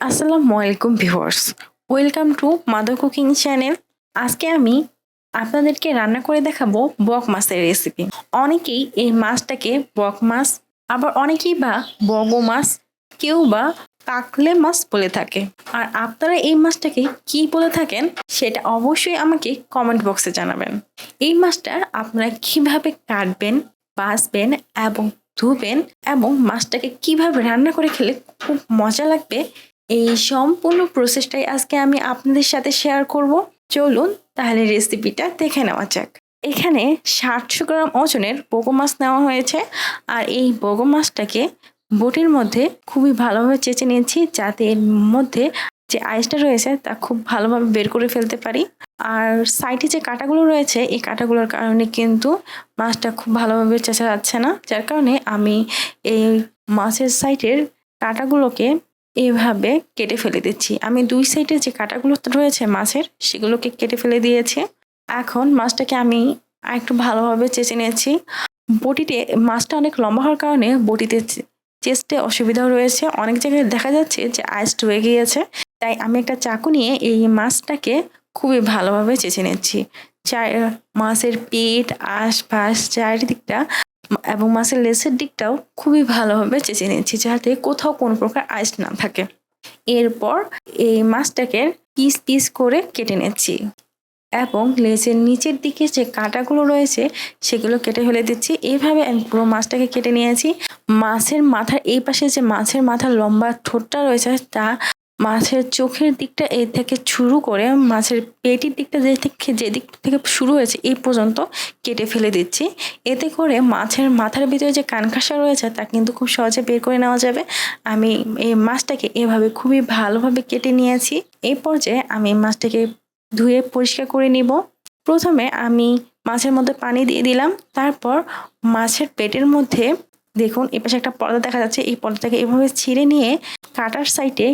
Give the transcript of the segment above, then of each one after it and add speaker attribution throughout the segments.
Speaker 1: আসসালামু আলাইকুম viewers, welcome to mother cooking channel. আজকে আমি আপনাদেরকে রান্না করে দেখাবো বক মাছের রেসিপি। অনেকেই এই মাছটাকে বক মাছ, আবার অনেকেই বা বগো মাছ, কেউ বা কাকলে মাছ বলে থাকে। আর আপনারা এই মাছটাকে কি বলে থাকেন সেটা অবশ্যই আমাকে কমেন্ট বক্সে জানাবেন। এই মাছটা আপনারা কিভাবে কাটবেন, বাছবেন এবং ধুবেন এবং মাছটাকে কিভাবে রান্না করে খেলে খুব মজা লাগবে, এই সম্পূর্ণ প্রসেসটাই আজকে আমি আপনাদের সাথে শেয়ার করব। চলুন তাহলে রেসিপিটা দেখে নেওয়া যাক। এখানে 700 গ্রাম ওজনের বগো মাছ নেওয়া হয়েছে। আর এই বগো মাছটাকে বটির মধ্যে খুবই ভালোভাবে চেঁচে নিয়েছি, যাতে এর মধ্যে যে আইসটা রয়েছে তা খুব ভালোভাবে বের করে ফেলতে পারি। আর সাইডে যে কাঁটাগুলো রয়েছে, এই কাঁটাগুলোর কারণে কিন্তু মাছটা খুব ভালোভাবে চেঁচা যাচ্ছে না, যার কারণে আমি এই মাছের সাইডের কাঁটাগুলোকে এভাবে কেটে ফেলে দিচ্ছি। আমি দুই সাইডে যে কাঁটাগুলো রয়েছে মাছের, সেগুলোকে কেটে ফেলে দিয়েছি। এখন মাছটাকে আমি একটু ভালোভাবে চেঁচে নিয়েছি। বটিতে মাছটা অনেক লম্বা হওয়ার কারণে বটিতে চেস্টে অসুবিধাও রয়েছে, অনেক জায়গায় দেখা যাচ্ছে যে আইস রয়ে গিয়েছে। তাই আমি একটা চাকু নিয়ে এই মাছটাকে খুবই ভালোভাবে চেঁচে নিচ্ছি। মাছের পেট, আশপাশ, চারিদিকটা এবং মাছের লেজের দিকটাও খুবই ভালোভাবে চেঁচে নিচ্ছি, যাতে কোথাও কোনো প্রকার আইস না থাকে। এরপর এই মাছটাকে পিস পিস করে কেটে নিচ্ছি এবং লেজের নিচের দিকে যে কাঁটাগুলো রয়েছে সেগুলো কেটে ফেলে দিচ্ছি। এইভাবে আমি পুরো মাছটাকে কেটে নিয়েছি। মাছের মাথার এই পাশে যে মাছের মাথার লম্বা ঠোঁটটা রয়েছে, তা মাছের চোখের দিকটা এই থেকে শুরু করে মাছের পেটির দিকটা যে দিক থেকে শুরু হয়েছে এই পর্যন্ত কেটে ফেলে দিচ্ছি। এতে করে মাছের মাথার ভিতরে যে কানখাসা রয়েছে তা কিন্তু খুব সহজে বের করে নেওয়া যাবে। আমি এই মাছটাকে এভাবে খুবই ভালোভাবে কেটে নিয়েছি। এই পর্যায়ে আমি মাছটাকে ধুয়ে পরিষ্কার করে নিব। প্রথমে আমি মাছের মধ্যে পানি দিয়ে দিলাম, তারপর মাছের পেটের মধ্যে দেখুন এপাশে একটা পর্দা দেখা যাচ্ছে, এই পর্দাটাকে এভাবে ছিঁড়ে নিয়ে কাটার সাইডে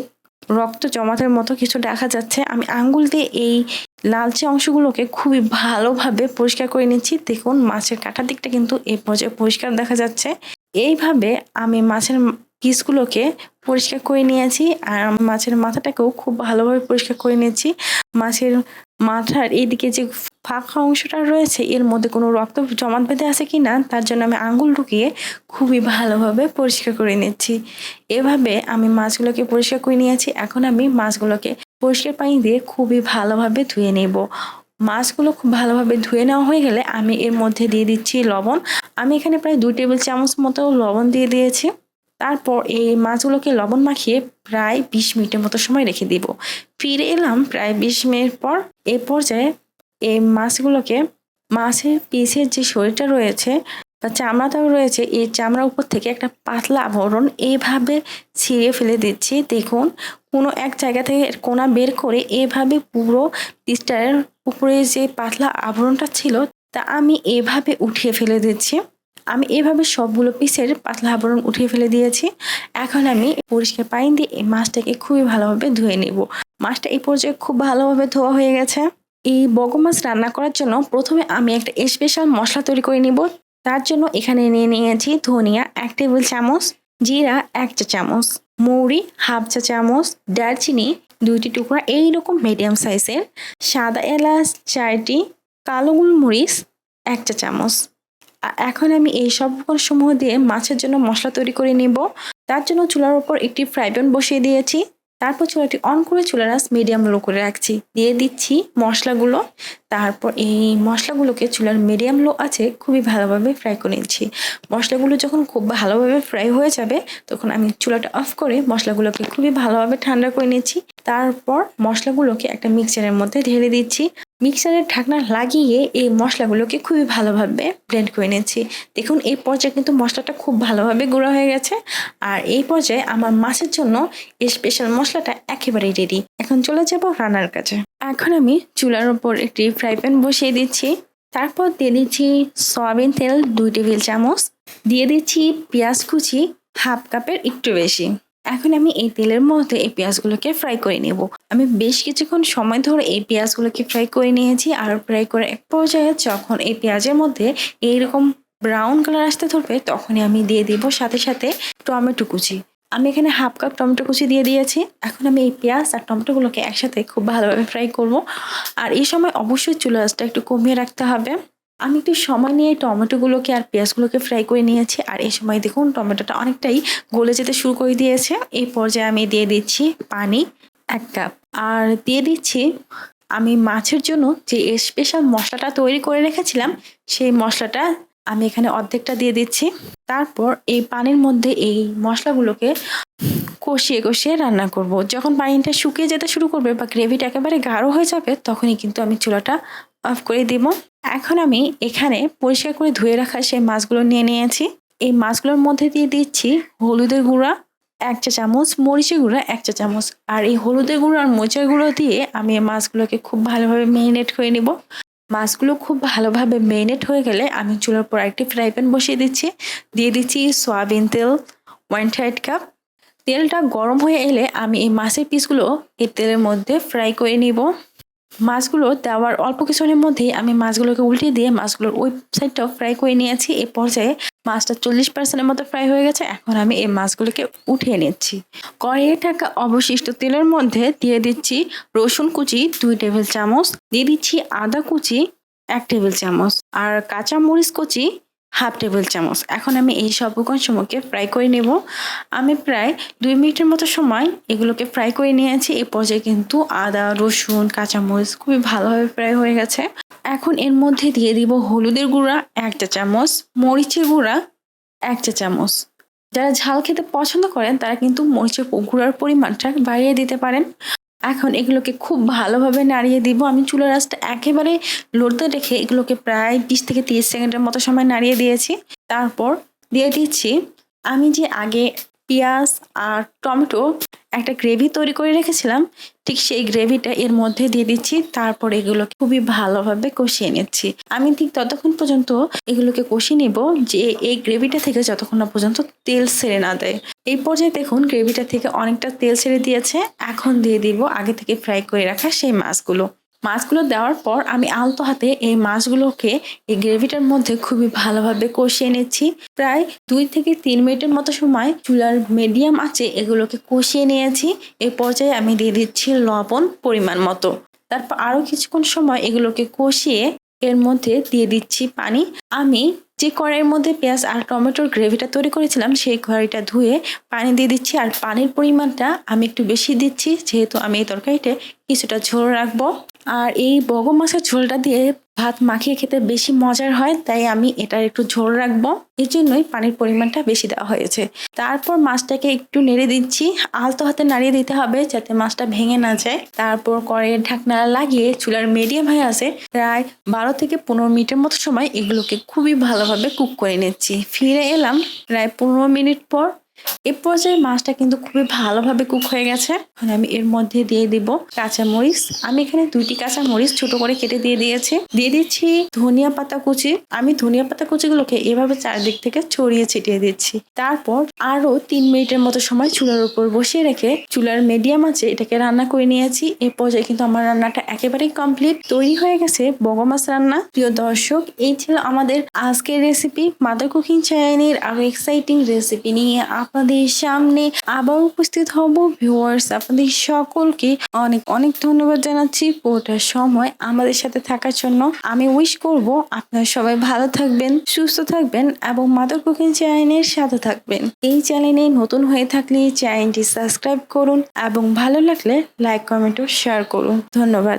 Speaker 1: রক্ত জমাটের মতো কিছু দেখা যাচ্ছে। আমি আঙ্গুল দিয়ে এই লালচে অংশগুলোকে খুবই ভালোভাবে পরিষ্কার করে নিচ্ছি। দেখুন মাছের কাটার দিকটা কিন্তু এই পর্যায়ে পরিষ্কার দেখা যাচ্ছে। এইভাবে আমি মাছের পিসগুলোকে পরিষ্কার করে নিয়েছি। আর মাছের মাথাটাকেও খুব ভালোভাবে পরিষ্কার করে নিয়েছি। মাছের মাথার এইদিকে যে ফাঁকা অংশটা রয়েছে, এর মধ্যে কোনো রক্ত জমাট বেঁধে আছে কিনা তার জন্য আমি আঙ্গুল ঢুকিয়ে খুবই ভালোভাবে পরিষ্কার করে নিচ্ছি। এভাবে আমি মাছগুলোকে পরিষ্কার করে নিয়েছি। এখন আমি মাছগুলোকে পরিষ্কার পানি দিয়ে খুবই ভালোভাবে ধুয়ে নেব। মাছগুলো খুব ভালোভাবে ধুয়ে নেওয়া হয়ে গেলে আমি এর মধ্যে দিয়ে দিচ্ছি লবণ। আমি এখানে প্রায় 2 টেবিল চামচ মতো লবণ দিয়ে দিয়েছি। তারপর এই মাছগুলোকে লবণ মাখিয়ে প্রায় 20 মিনিটের মতো সময় রেখে দিব। ফিরে এলাম প্রায় 20 মিনিট পর। এই পর্যায়ে এই মাছগুলোকে মাছের পিসের যে শরীরটা রয়েছে বা চামড়াটাও রয়েছে, এই চামড়ার উপর থেকে একটা পাতলা আবরণ এইভাবে ছিঁড়ে ফেলে দিচ্ছি। দেখুন কোনো এক জায়গা থেকে কোনা বের করে এভাবে পুরো পিসটার উপরে যে পাতলা আবরণটা ছিল তা আমি এভাবে উঠিয়ে ফেলে দিচ্ছি। আমি এভাবে সবগুলো পিসের পাতলা আবরণ উঠিয়ে ফেলে দিয়েছি। এখন আমি পরিষ্কার পানি দিয়ে এই মাছটাকে খুবই ভালোভাবে ধুয়ে নেব। মাছটা এই পর্যায়ে খুব ভালোভাবে ধোয়া হয়ে গেছে। এই বগো মাছ রান্না করার জন্য প্রথমে আমি একটা স্পেশাল মশলা তৈরি করে নিব। তার জন্য এখানে নিয়ে নিয়েছি ধনিয়া 1 টেবিল চামচ, জিরা 1 চা চামচ, মৌরি 1/2 চা চামচ, দারচিনি 2টি টুকরা এইরকম মিডিয়াম সাইজের, সাদা এলাচ 4টি, কালো গোলমরিচ 1 চা চামচ। এখন আমি এই সব উপকরণসমূহ দিয়ে মাছের জন্য মশলা তৈরি করে নিব। তার জন্য চুলার উপর একটি ফ্রাই প্যান বসিয়ে দিয়েছি। তারপর চুলাটি অন করে চুলার আঁচ মিডিয়াম লো করে রাখছি। দিয়ে দিচ্ছি মশলাগুলো। তারপর এই মশলাগুলোকে চুলার মিডিয়াম লো আছে খুবই ভালোভাবে ফ্রাই করে নিচ্ছি। মশলাগুলো যখন খুব ভালোভাবে ফ্রাই হয়ে যাবে, তখন আমি চুলাটা অফ করে মশলাগুলোকে খুবই ভালোভাবে ঠান্ডা করে নিচ্ছি। তারপর মশলাগুলোকে একটা মিক্সচারের মধ্যে ঢেলে দিচ্ছি। মিক্সারের ঢাকনা লাগিয়ে এই মশলাগুলোকে খুবই ভালোভাবে ব্লেন্ড করে নিচ্ছি। দেখুন এই পর্যায়ে কিন্তু মশলাটা খুব ভালোভাবে গুঁড়া হয়ে গেছে। আর এই পর্যায়ে আমার মাছের জন্য স্পেশাল মশলাটা একেবারেই রেডি। এখন চলে যাব রান্নার কাজে। এখন আমি চুলার উপর একটি ফ্রাই প্যান বসিয়ে দিচ্ছি। তারপর দিয়ে দিচ্ছি সয়াবিন তেল 2 টেবিল চামচ, দিয়ে দিচ্ছি পেঁয়াজ কুচি 1/2 কাপের একটু বেশি। এখন আমি এই তেলের মধ্যে এই পেঁয়াজগুলোকে ফ্রাই করে নেব। আমি বেশ কিছুক্ষণ সময় ধরে এই পেঁয়াজগুলোকে ফ্রাই করে নিয়েছি। আর ফ্রাই করে এক পর্যায়ে যখন এই পেঁয়াজের মধ্যে এইরকম ব্রাউন কালার আসতে ধরবে, তখনই আমি দিয়ে দিব সাথে সাথে টমেটো কুচি। আমি এখানে হাফ কাপ টমেটো কুচি দিয়ে দিয়েছি। এখন আমি এই পেঁয়াজ আর টমেটোগুলোকে একসাথে খুব ভালোভাবে ফ্রাই করব। আর এই সময় অবশ্যই চুলা আঁচটা একটু কমিয়ে রাখতে হবে। আমি একটু সময় নিয়ে টমেটোগুলোকে আর পেঁয়াজগুলোকে ফ্রাই করে নিয়েছি। আর এই সময় দেখুন টমেটোটা অনেকটাই গলে যেতে শুরু করে দিয়েছে। এই পর্যায়ে আমি দিয়ে দিচ্ছি পানি 1 কাপ, আর দিয়ে দিচ্ছি আমি মাছের জন্য যে স্পেশাল মশলাটা তৈরি করে রেখেছিলাম সেই মশলাটা আমি এখানে অর্ধেকটা দিয়ে দিচ্ছি। তারপর এই পানির মধ্যে এই মশলাগুলোকে কষিয়ে কষিয়ে রান্না করব। যখন পানিটা শুকিয়ে যেতে শুরু করবে বা গ্রেভিটা একেবারে গাঢ় হয়ে যাবে তখনই কিন্তু আমি চুলাটা অফ করে দিব। এখন আমি এখানে পরিষ্কার করে ধুয়ে রাখা সেই মাছগুলো নিয়ে নিয়েছি। এই মাছগুলোর মধ্যে দিয়ে দিচ্ছি হলুদের গুঁড়া 1 চা চামচ, মরিচের গুঁড়া 1 চা চামচ। আর এই হলুদের গুঁড়ো আর মরিচের গুঁড়ো দিয়ে আমি এই মাছগুলোকে খুব ভালোভাবে মেরিনেট করে নিব। মাছগুলো খুব ভালোভাবে মেরিনেট হয়ে গেলে আমি চুলার পর একটি ফ্রাই প্যান বসিয়ে দিচ্ছি। দিয়ে দিচ্ছি সয়াবিন তেল 1/3 কাপ। তেলটা গরম হয়ে এলে আমি এই মাছের পিসগুলো এই তেলের মধ্যে ফ্রাই করে নিব। মাছগুলো দেওয়ার অল্প কিছুক্ষণের মধ্যেই আমি মাছগুলোকে উল্টে দিয়ে মাছগুলোর ওই সাইডটাও ফ্রাই করে নিয়েছি। এই পর্যায়ে মাছটা 40% মতো ফ্রাই হয়ে গেছে। এখন আমি এই মাছগুলোকে উঠিয়ে নিচ্ছি। কড়াইয়ে থাকা অবশিষ্ট তেলের মধ্যে দিয়ে দিচ্ছি রসুন কুচি 2 টেবিল চামচ, দিয়ে দিচ্ছি আদা কুচি 1 টেবিল চামচ, আর কাঁচা মরিচ কুচি 1/2 টেবিল চামচ। এখন আমি এই সব উপকরণসমূহকে ফ্রাই করে নেব। আমি প্রায় 2 মিনিটের মতো সময় এগুলোকে ফ্রাই করে নিয়েছি। এই পর্যায়ে কিন্তু আদা, রসুন, কাঁচামরিচ খুবই ভালোভাবে ফ্রাই হয়ে গেছে। এখন এর মধ্যে দিয়ে দিব হলুদের গুঁড়া 1 চা চামচ, মরিচের গুঁড়া 1 চা চামচ। যারা ঝাল খেতে পছন্দ করেন তারা কিন্তু মরিচের গুঁড়ার পরিমাণটা বাড়িয়ে দিতে পারেন। এখন এগুলোকে খুব ভালোভাবে নাড়িয়ে দিব। আমি চুলার আঁচটা একেবারে লোতে রেখে এগুলোকে প্রায় 20 থেকে 30 সেকেন্ডের মতো সময় নাড়িয়ে দিয়েছি। তারপর দিয়ে দিচ্ছি আমি যে আগে পেঁয়াজ আর টমেটো একটা গ্রেভি তৈরি করে রেখেছিলাম, ঠিক সেই গ্রেভিটা এর মধ্যে দিয়ে দিচ্ছি। তারপর এগুলোকে খুবই ভালোভাবে কষিয়ে নিচ্ছি। আমি ঠিক ততক্ষণ পর্যন্ত এগুলোকে কষিয়ে নিব যে এই গ্রেভিটা থেকে যতক্ষণ না পর্যন্ত তেল ছেড়ে না দেয়। এই পর্যায়ে দেখুন গ্রেভিটা থেকে অনেকটা তেল ছেড়ে দিয়েছে। এখন দিয়ে দিব আগে থেকে ফ্রাই করে রাখা সেই মাছগুলো। মাছগুলো দেওয়ার পর আমি আলতো হাতে এই মাছগুলোকে এই গ্রেভিটার মধ্যে খুবই ভালোভাবে কষিয়ে নিচ্ছি। প্রায় 2 থেকে 3 মিনিটের মতো সময় চুলার মিডিয়াম আঁচে এগুলোকে কষিয়ে নিয়েছি। এই পর্যায়ে আমি দিয়ে দিচ্ছি লবণ পরিমাণ মতো। তারপর আরো কিছুক্ষণ সময় এগুলোকে কষিয়ে এর মধ্যে দিয়ে দিচ্ছি পানি। আমি যে কড়াইয়ের মধ্যে পেঁয়াজ আর টমেটোর গ্রেভিটা তৈরি করেছিলাম সেই কড়াইটা ধুয়ে পানি দিয়ে দিচ্ছি। আর পানির পরিমাণটা আমি একটু বেশি দিচ্ছি যেহেতু আমি এই তরকারিতে কিছুটা ঝোল রাখবো। আর এই বগো মাছের ঝোলটা দিয়ে ভাত মাখিয়ে খেতে বেশি মজার হয়, তাই আমি এটার একটু ঝোল রাখবো। এই জন্যই পানির পরিমাণটা বেশি দেওয়া হয়েছে। তারপর মাছটাকে একটু নেড়ে দিচ্ছি। আলতো হাতে নাড়িয়ে দিতে হবে যাতে মাছটা ভেঙে না যায়। তারপর কড়াইয়ের ঢাকনা লাগিয়ে চুলার মিডিয়াম হয়ে আছে প্রায় 12 থেকে 15 মিনিটের মতো সময় এগুলোকে খুবই ভালোভাবে কুক করে নিচ্ছি। ফিরে এলাম প্রায় 15 মিনিট পর। এ পর্যায়ে মাছটা কিন্তু খুবই ভালোভাবে কুক হয়ে গেছে। এখন আমি এর মধ্যে দিয়ে দিব কাঁচামরিচ। আমি এখানে 2টি কাঁচামরিচ ছোট করে কেটে দিয়ে দিয়েছি। দিয়ে দিচ্ছি ধনিয়া পাতা কুচি। আমি ধনিয়া পাতা কুচিগুলোকে এভাবে চারদিক থেকে ছড়িয়ে ছিটিয়ে দিচ্ছি। তারপর আরো 3 মিনিটের মতো সময় চুলার উপর বসিয়ে রেখে চুলার মিডিয়াম আঁচে এটাকে রান্না করে নিয়েছি। এ পর্যায়ে কিন্তু আমার রান্নাটা একেবারেই কমপ্লিট। তৈরি হয়ে গেছে বগো মাছ রান্না। প্রিয় দর্শক, এই ছিল আমাদের আজকের রেসিপি। মাদার কুকিং চ্যানেলের আরো এক্সাইটিং রেসিপি নিয়ে আপনাদের সামনে আবার উপস্থিত হব। ভিউয়ার্স, আপনাদের সকলকে অনেক অনেক ধন্যবাদ জানাচ্ছি পুরোটা সময় আমাদের সাথে থাকার জন্য। আমি উইশ করব আপনারা সবাই ভালো থাকবেন, সুস্থ থাকবেন এবং মাদার কুকিং চ্যানেলের সাথে থাকবেন। এই চ্যানেলে নতুন হয়ে থাকলে চ্যানেলটি সাবস্ক্রাইব করুন এবং ভালো লাগলে লাইক, কমেন্ট ও শেয়ার করুন। ধন্যবাদ।